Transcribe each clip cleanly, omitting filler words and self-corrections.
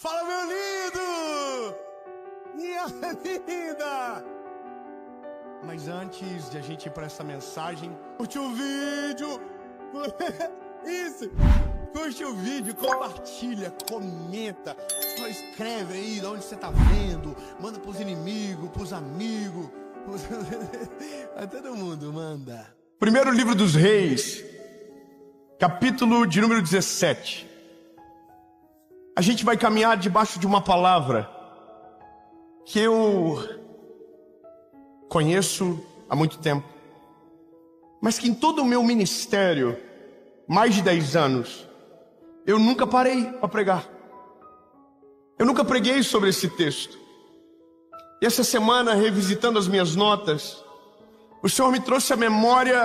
Fala, meu lindo! Minha linda! Mas antes de a gente ir para essa mensagem, curte o vídeo! Isso! Curte o vídeo, compartilha, comenta, só escreve aí de onde você tá vendo, manda pros inimigos, pros amigos, a todo mundo manda. Primeiro livro dos Reis, capítulo de número 17. A gente vai caminhar debaixo de uma palavra que eu conheço há muito tempo, mas que em todo o meu ministério, mais de 10 anos, eu nunca parei para pregar. Eu nunca preguei sobre esse texto. E essa semana, revisitando as minhas notas, o Senhor me trouxe à memória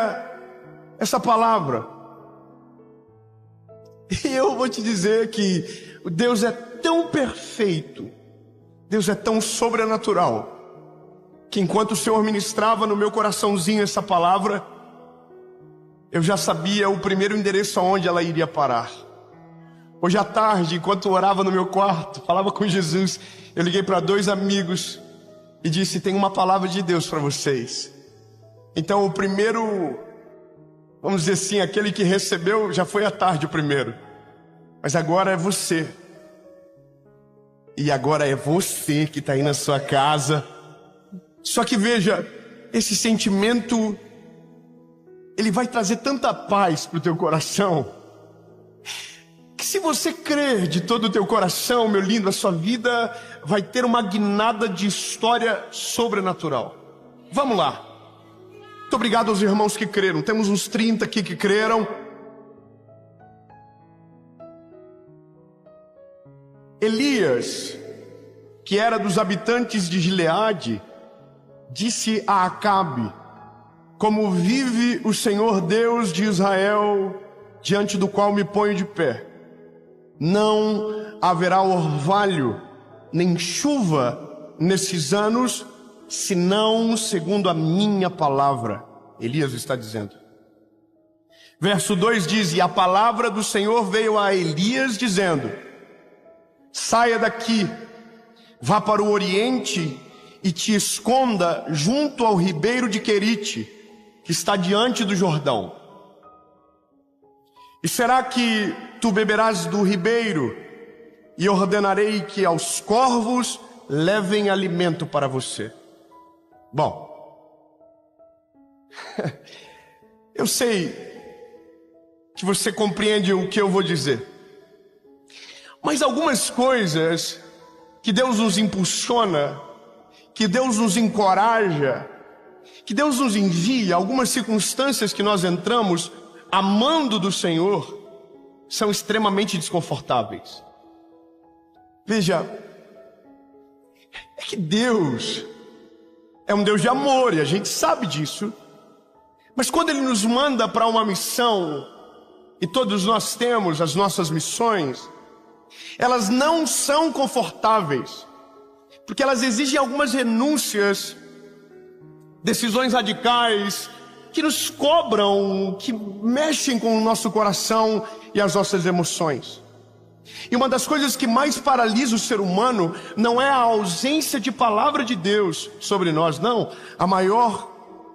essa palavra. E eu vou te dizer que Deus é tão perfeito, Deus é tão sobrenatural, que enquanto o Senhor ministrava no meu coraçãozinho essa palavra, eu já sabia o primeiro endereço aonde ela iria parar. Hoje à tarde, enquanto eu orava no meu quarto, falava com Jesus, eu liguei para 2 amigos e disse: tem uma palavra de Deus para vocês. Então o primeiro, vamos dizer assim, aquele que recebeu já foi à tarde o primeiro, mas agora é você. E agora é você que está aí na sua casa. Só que veja, esse sentimento, ele vai trazer tanta paz para o teu coração, que se você crer de todo o teu coração, meu lindo, a sua vida vai ter uma guinada de história sobrenatural. Vamos lá. Muito obrigado aos irmãos que creram. Temos uns 30 aqui que creram. Elias, que era dos habitantes de Gileade, disse a Acabe: como vive o Senhor Deus de Israel, diante do qual me ponho de pé, não haverá orvalho nem chuva nesses anos, senão segundo a minha palavra. Elias está dizendo. Verso 2 diz: e a palavra do Senhor veio a Elias dizendo: saia daqui, vá para o oriente e te esconda junto ao ribeiro de Querite, que está diante do Jordão. E será que tu beberás do ribeiro, e ordenarei que aos corvos levem alimento para você. Bom, eu sei que você compreende o que eu vou dizer, mas algumas coisas que Deus nos impulsiona, que Deus nos encoraja, que Deus nos envia, algumas circunstâncias que nós entramos amando do Senhor, são extremamente desconfortáveis. Veja, é que Deus é um Deus de amor e a gente sabe disso, mas quando Ele nos manda para uma missão, e todos nós temos as nossas missões, elas não são confortáveis, porque elas exigem algumas renúncias, decisões radicais, que nos cobram, que mexem com o nosso coração e as nossas emoções. E uma das coisas que mais paralisa o ser humano não é a ausência de palavra de Deus sobre nós, não. O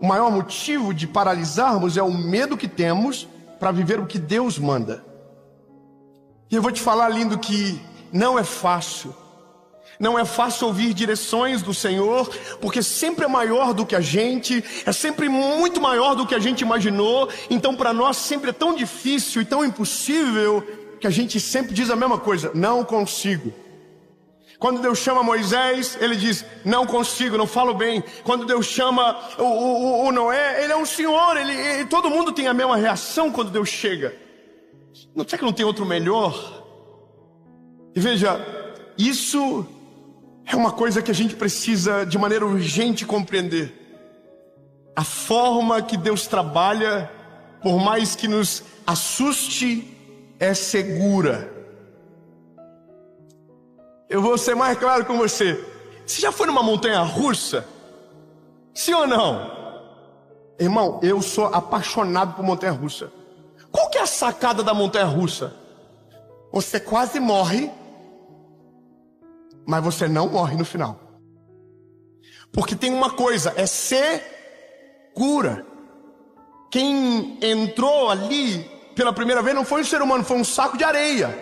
maior motivo de paralisarmos é o medo que temos para viver o que Deus manda. E eu vou te falar, lindo, que não é fácil. Não é fácil ouvir direções do Senhor, porque sempre é maior do que a gente, é sempre muito maior do que a gente imaginou. Então para nós sempre é tão difícil e tão impossível, que a gente sempre diz a mesma coisa: não consigo. Quando Deus chama Moisés, ele diz: não consigo, não falo bem. Quando Deus chama o Noé, ele é um senhor, todo mundo tem a mesma reação quando Deus chega. Não será que não tem outro melhor? E veja, isso é uma coisa que a gente precisa de maneira urgente compreender. A forma que Deus trabalha, por mais que nos assuste, é segura. Eu vou ser mais claro com você. Você já foi numa montanha russa? Sim ou não? Irmão, eu sou apaixonado por montanha russa. Qual que é a sacada da montanha russa? Você quase morre, mas você não morre no final. Porque tem uma coisa, é segura. Quem entrou ali pela primeira vez não foi um ser humano, foi um saco de areia.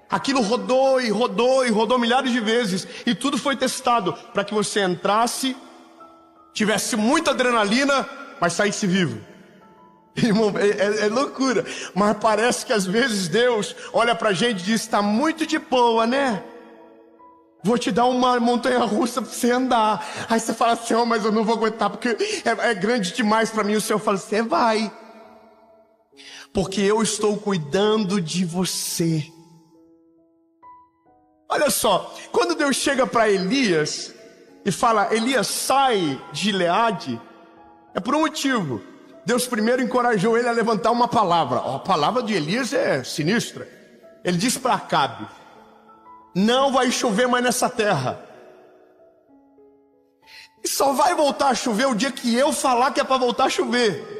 Aquilo rodou e rodou e rodou milhares de vezes, e tudo foi testado para que você entrasse, tivesse muita adrenalina, mas saísse vivo. Irmão, é loucura. Mas parece que às vezes Deus olha pra gente e diz: está muito de boa, né? Vou te dar uma montanha russa pra você andar. Aí você fala: Senhor, mas eu não vou aguentar, porque é grande demais pra mim. O Senhor fala: você vai, porque eu estou cuidando de você. Olha só, quando Deus chega para Elias e fala: Elias, sai de Gileade, é por um motivo. Deus primeiro encorajou ele a levantar uma palavra. A palavra de Elias é sinistra. Ele diz para Acabe: não vai chover mais nessa terra. E só vai voltar a chover o dia que eu falar que é para voltar a chover.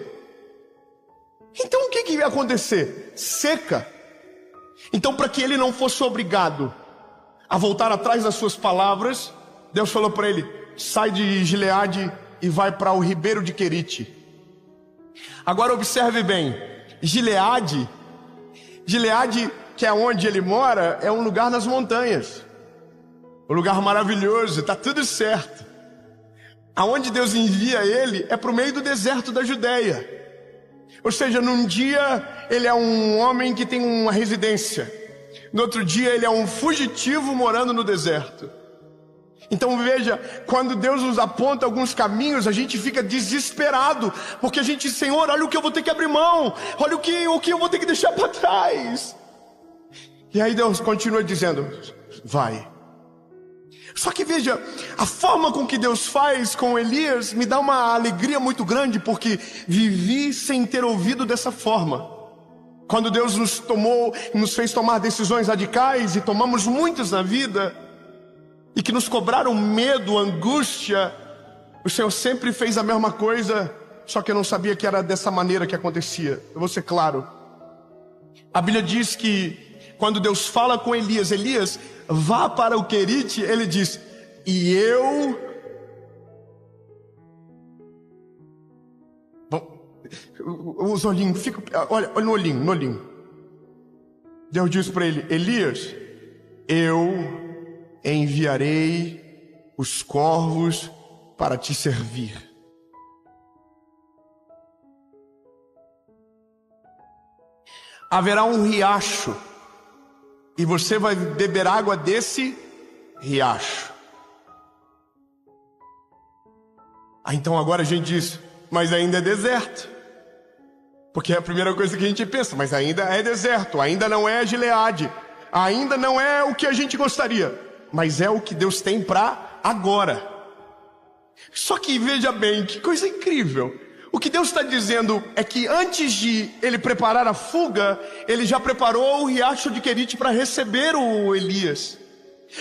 Então o que ia acontecer? Seca. Então, para que ele não fosse obrigado a voltar atrás das suas palavras, Deus falou para ele: sai de Gileade e vai para o ribeiro de Querite. Agora observe bem, Gileade, que é onde ele mora, é um lugar nas montanhas, um lugar maravilhoso, está tudo certo. Aonde Deus envia ele é para o meio do deserto da Judéia. Ou seja, num dia ele é um homem que tem uma residência, no outro dia ele é um fugitivo morando no deserto. Então veja, quando Deus nos aponta alguns caminhos, a gente fica desesperado, porque a gente: Senhor, olha o que eu vou ter que abrir mão, olha o que eu vou ter que deixar para trás. E aí Deus continua dizendo: vai. Só que veja, a forma com que Deus faz com Elias me dá uma alegria muito grande, porque vivi sem ter ouvido dessa forma. Quando Deus nos fez tomar decisões radicais, e tomamos muitas na vida, e que nos cobraram medo, angústia, o Senhor sempre fez a mesma coisa, só que eu não sabia que era dessa maneira que acontecia. Eu vou ser claro. A Bíblia diz que quando Deus fala com Elias: Elias, vá para o Querite, ele diz: e eu... Os olhinhos, olha no olhinho. Deus diz para ele: Elias, eu enviarei os corvos para te servir. Haverá um riacho, e você vai beber água desse riacho. Então agora a gente diz: mas ainda é deserto. Porque é a primeira coisa que a gente pensa: mas ainda é deserto, ainda não é Gileade, ainda não é o que a gente gostaria, mas é o que Deus tem para agora. Só que veja bem, que coisa incrível. O que Deus está dizendo é que antes de ele preparar a fuga, ele já preparou o riacho de Querite para receber o Elias.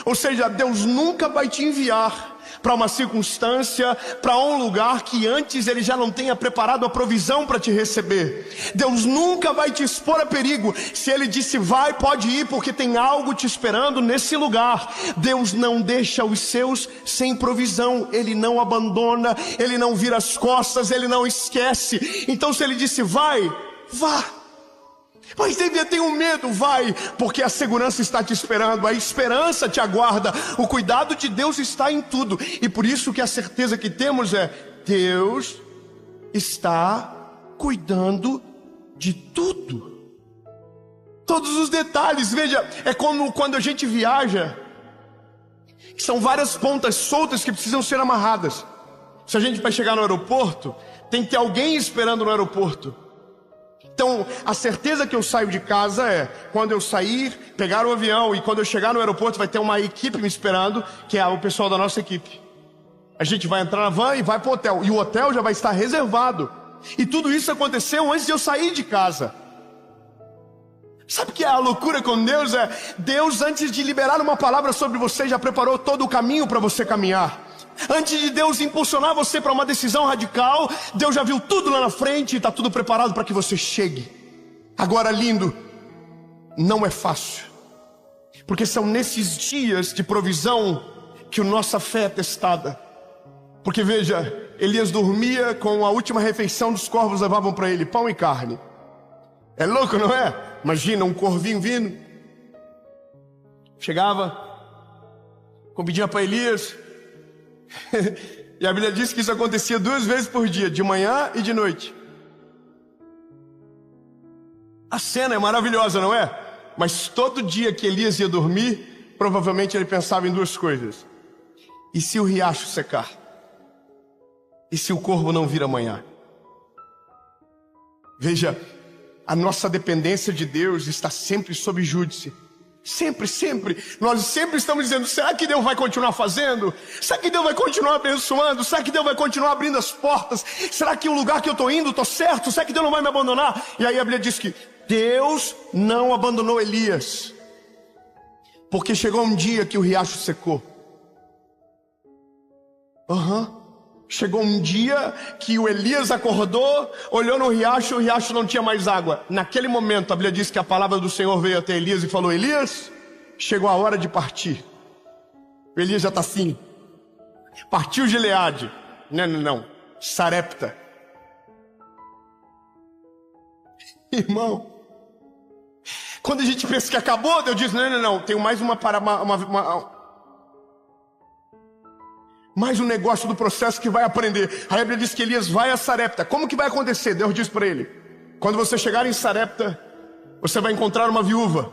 Ou seja, Deus nunca vai te enviar para uma circunstância, para um lugar que antes ele já não tenha preparado a provisão para te receber. Deus nunca vai te expor a perigo. Se ele disse vai, pode ir, porque tem algo te esperando nesse lugar. Deus não deixa os seus sem provisão. Ele não abandona, ele não vira as costas, ele não esquece. Então se ele disse vai, vá. Mas devia ter um medo, vai, porque a segurança está te esperando, a esperança te aguarda, o cuidado de Deus está em tudo. E por isso que a certeza que temos é: Deus está cuidando de tudo, todos os detalhes. Veja, é como quando a gente viaja, são várias pontas soltas que precisam ser amarradas. Se a gente vai chegar no aeroporto, tem que ter alguém esperando no aeroporto. Então, a certeza que eu saio de casa é: quando eu sair, pegar o avião, e quando eu chegar no aeroporto vai ter uma equipe me esperando, que é o pessoal da nossa equipe. A gente vai entrar na van e vai para o hotel, e o hotel já vai estar reservado. E tudo isso aconteceu antes de eu sair de casa. Sabe o que é a loucura com Deus? É Deus, antes de liberar uma palavra sobre você, já preparou todo o caminho para você caminhar. Antes de Deus impulsionar você para uma decisão radical, Deus já viu tudo lá na frente e está tudo preparado para que você chegue. Agora, lindo, não é fácil. Porque são nesses dias de provisão que a nossa fé é testada. Porque veja, Elias dormia com a última refeição dos corvos levavam para ele, pão e carne. É louco, não é? Imagina um corvinho vindo. Chegava, pedia para Elias. E a Bíblia diz que isso acontecia 2 vezes por dia, de manhã e de noite. A cena é maravilhosa, não é? Mas todo dia que Elias ia dormir, provavelmente ele pensava em 2 coisas. E se o riacho secar? E se o corvo não vir amanhã? Veja, a nossa dependência de Deus está sempre sob júdice. Sempre, sempre. Nós sempre estamos dizendo, será que Deus vai continuar fazendo? Será que Deus vai continuar abençoando? Será que Deus vai continuar abrindo as portas? Será que o lugar que eu estou indo, estou certo? Será que Deus não vai me abandonar? E aí a Bíblia diz que Deus não abandonou Elias. Porque chegou um dia que o riacho secou. Chegou um dia que o Elias acordou, olhou no riacho e o riacho não tinha mais água. Naquele momento, a Bíblia diz que a palavra do Senhor veio até Elias e falou, Elias, chegou a hora de partir. O Elias já está assim. Partiu Gileade. Não. Sarepta. Irmão, quando a gente pensa que acabou, Deus diz, não. Tem mais mais um negócio do processo que vai aprender. A Bíblia diz que Elias vai a Sarepta. Como que vai acontecer? Deus diz para ele, quando você chegar em Sarepta, você vai encontrar uma viúva.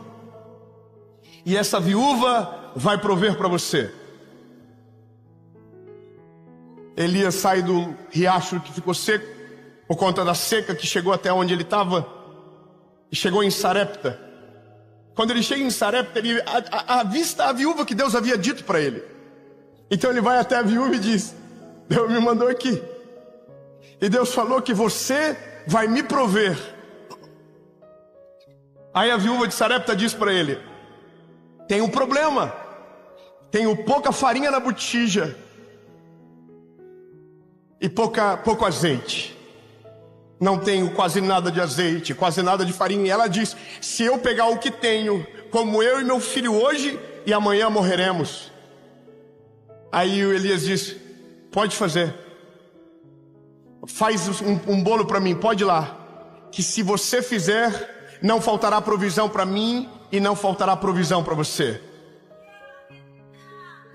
E essa viúva vai prover para você. Elias sai do riacho que ficou seco, por conta da seca que chegou até onde ele estava, e chegou em Sarepta. Quando ele chega em Sarepta, ele avista a viúva que Deus havia dito para ele. Então ele vai até a viúva e diz, Deus me mandou aqui. E Deus falou que você vai me prover. Aí a viúva de Sarepta diz para ele, tem um problema. Tenho pouca farinha na botija. E pouco azeite. Não tenho quase nada de azeite, quase nada de farinha. E ela diz, se eu pegar o que tenho, como eu e meu filho hoje, e amanhã morreremos. Aí o Elias disse, pode fazer. Faz um bolo para mim, pode ir lá. Que se você fizer, não faltará provisão para mim e não faltará provisão para você.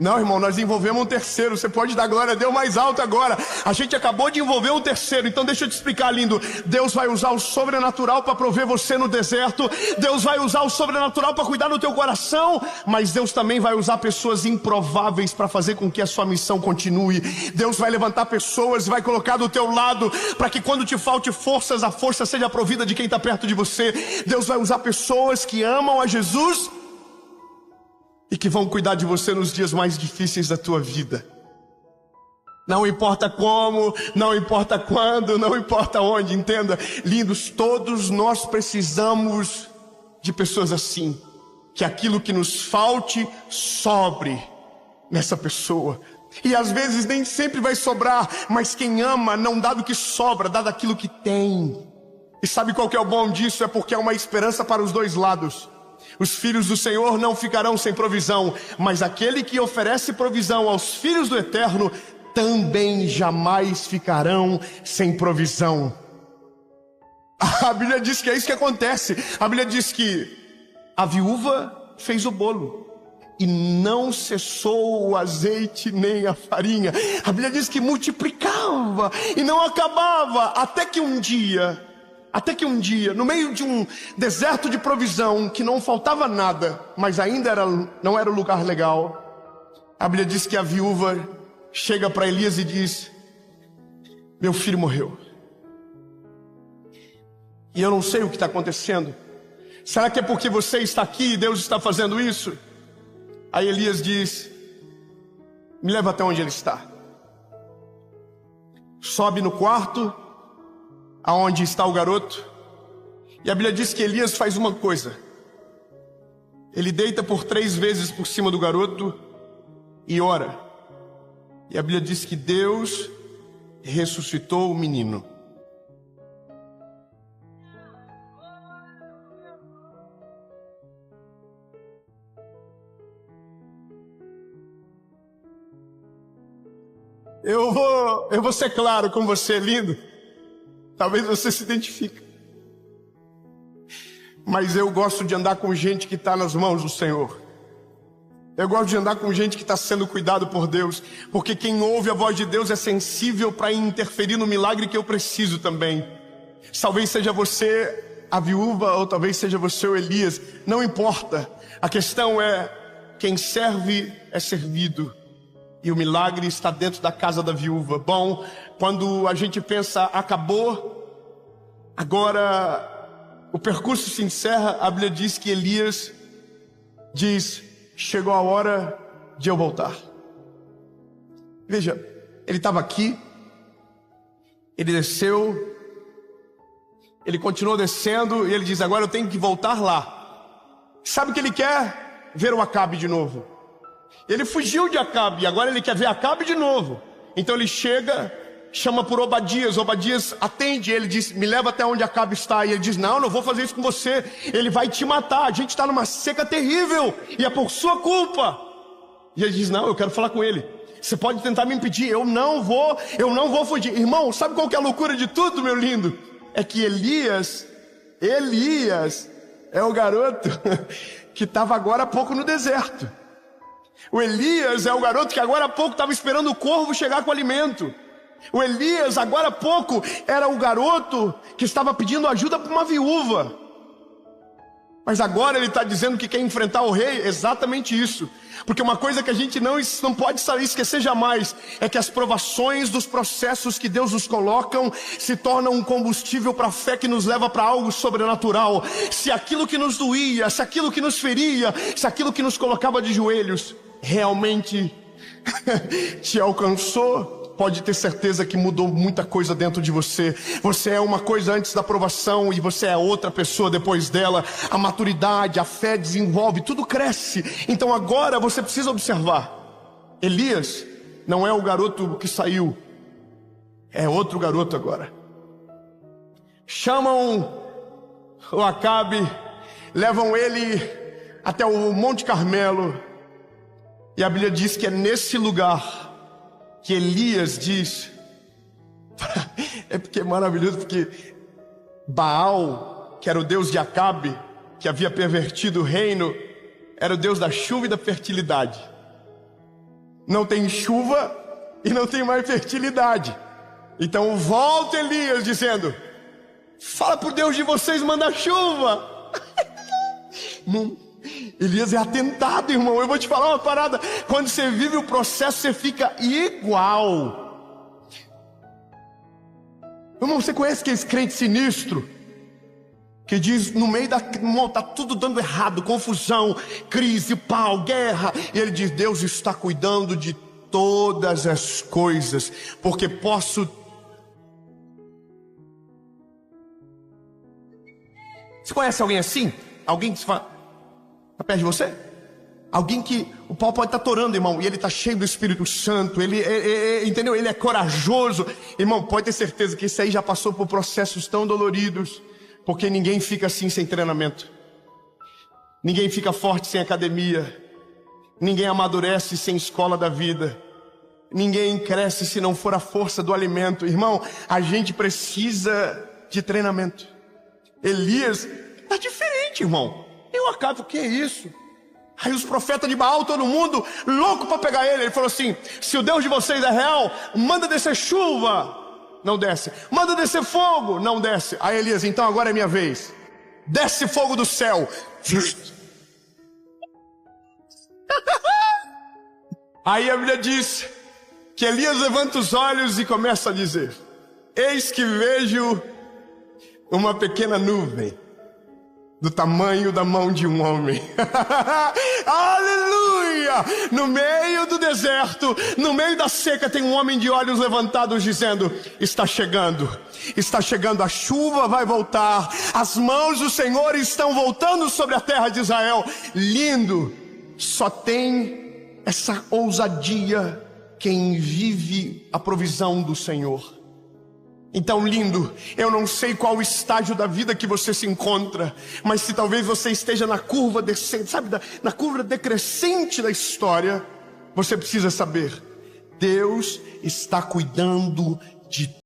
Não, irmão, nós envolvemos um terceiro. Você pode dar glória a Deus mais alto agora. A gente acabou de envolver um terceiro. Então deixa eu te explicar, lindo. Deus vai usar o sobrenatural para prover você no deserto. Deus vai usar o sobrenatural para cuidar do teu coração. Mas Deus também vai usar pessoas improváveis para fazer com que a sua missão continue. Deus vai levantar pessoas e vai colocar do teu lado, para que quando te falte forças, a força seja provida de quem está perto de você. Deus vai usar pessoas que amam a Jesus e que vão cuidar de você nos dias mais difíceis da tua vida. Não importa como, não importa quando, não importa onde, entenda, lindos, todos nós precisamos de pessoas assim, que aquilo que nos falte, sobre nessa pessoa. E às vezes nem sempre vai sobrar, mas quem ama não dá do que sobra, dá daquilo que tem. E sabe qual que é o bom disso? É porque é uma esperança para os dois lados. Os filhos do Senhor não ficarão sem provisão, mas aquele que oferece provisão aos filhos do Eterno também jamais ficarão sem provisão. A Bíblia diz que é isso que acontece. A Bíblia diz que a viúva fez o bolo e não cessou o azeite nem a farinha. A Bíblia diz que multiplicava e não acabava, até que um dia, no meio de um deserto de provisão, que não faltava nada, mas ainda não era o lugar legal, a Bíblia diz que a viúva chega para Elias e diz, meu filho morreu. E eu não sei o que está acontecendo. Será que é porque você está aqui e Deus está fazendo isso? Aí Elias diz, me leva até onde ele está. Sobe no quarto aonde está o garoto. E a Bíblia diz que Elias faz uma coisa. Ele deita por 3 vezes por cima do garoto e ora. E a Bíblia diz que Deus ressuscitou o menino. Eu vou ser claro com você, lindo. Talvez você se identifique. Mas eu gosto de andar com gente que está nas mãos do Senhor. Eu gosto de andar com gente que está sendo cuidado por Deus. Porque quem ouve a voz de Deus é sensível para interferir no milagre que eu preciso também. Talvez seja você a viúva, ou talvez seja você o Elias. Não importa. A questão é, quem serve é servido. E o milagre está dentro da casa da viúva. Bom, quando a gente pensa, acabou, agora o percurso se encerra, a Bíblia diz que Elias diz, chegou a hora de eu voltar. Veja, ele estava aqui, ele desceu, ele continuou descendo, e ele diz, agora eu tenho que voltar lá. Sabe o que ele quer? Ver o Acabe de novo. Ele fugiu de Acabe, e agora ele quer ver Acabe de novo. Então ele chega, chama por Obadias. Obadias atende, ele diz, me leva até onde Acabe está. E ele diz, não vou fazer isso com você, ele vai te matar, a gente está numa seca terrível, e é por sua culpa. E ele diz, não, eu quero falar com ele. Você pode tentar me impedir, eu não vou fugir. Irmão, sabe qual que é a loucura de tudo, meu lindo? É que Elias é o garoto que estava agora há pouco no deserto. O Elias é o garoto que agora há pouco estava esperando o corvo chegar com o alimento. O Elias agora há pouco era o garoto que estava pedindo ajuda para uma viúva. Mas agora ele está dizendo que quer enfrentar o rei. Exatamente isso. Porque uma coisa que a gente não pode esquecer jamais é que as provações dos processos que Deus nos colocam se tornam um combustível para a fé que nos leva para algo sobrenatural. Se aquilo que nos doía, se aquilo que nos feria, se aquilo que nos colocava de joelhos realmente te alcançou, pode ter certeza que mudou muita coisa dentro de você. Você é uma coisa antes da provação e você é outra pessoa depois dela. A maturidade, a fé desenvolve, tudo cresce. Então agora você precisa observar. Elias não é o garoto que saiu, é outro garoto agora. Chamam o Acabe, levam ele até o Monte Carmelo. E a Bíblia diz que é nesse lugar que Elias diz, é porque é maravilhoso, porque Baal, que era o deus de Acabe, que havia pervertido o reino, era o deus da chuva e da fertilidade. Não tem chuva e não tem mais fertilidade. Então volta Elias dizendo, fala pro Deus de vocês mandar chuva. Elias é atentado, irmão. Eu vou te falar uma parada. Quando você vive o processo, você fica igual. Irmão, você conhece aquele crente sinistro que diz no meio da tá tudo dando errado, confusão, crise, pau, guerra, e ele diz, Deus está cuidando de todas as coisas, porque posso. Você conhece alguém assim? Alguém que se fala, está perto de você? Alguém que o pau pode estar torando, irmão, e ele está cheio do Espírito Santo, entendeu? Ele é corajoso. Irmão, pode ter certeza que esse aí já passou por processos tão doloridos, porque ninguém fica assim sem treinamento. Ninguém fica forte sem academia. Ninguém amadurece sem escola da vida. Ninguém cresce se não for a força do alimento. Irmão, a gente precisa de treinamento. Elias está diferente, irmão. Eu acabo, o que é isso? Aí os profetas de Baal, todo mundo louco para pegar ele. Ele falou assim, se o Deus de vocês é real, manda descer chuva. Não desce. Manda descer fogo. Não desce. Aí Elias, então agora é minha vez. Desce fogo do céu. Aí a Bíblia diz que Elias levanta os olhos e começa a dizer, eis que vejo uma pequena nuvem do tamanho da mão de um homem. Aleluia! No meio do deserto, no meio da seca, tem um homem de olhos levantados dizendo, está chegando a chuva, vai voltar, as mãos do Senhor estão voltando sobre a terra de Israel. Lindo! Só tem essa ousadia quem vive a provisão do Senhor. Então, lindo, eu não sei qual estágio da vida que você se encontra, mas se talvez você esteja na curva descente, sabe, na curva decrescente da história, você precisa saber, Deus está cuidando de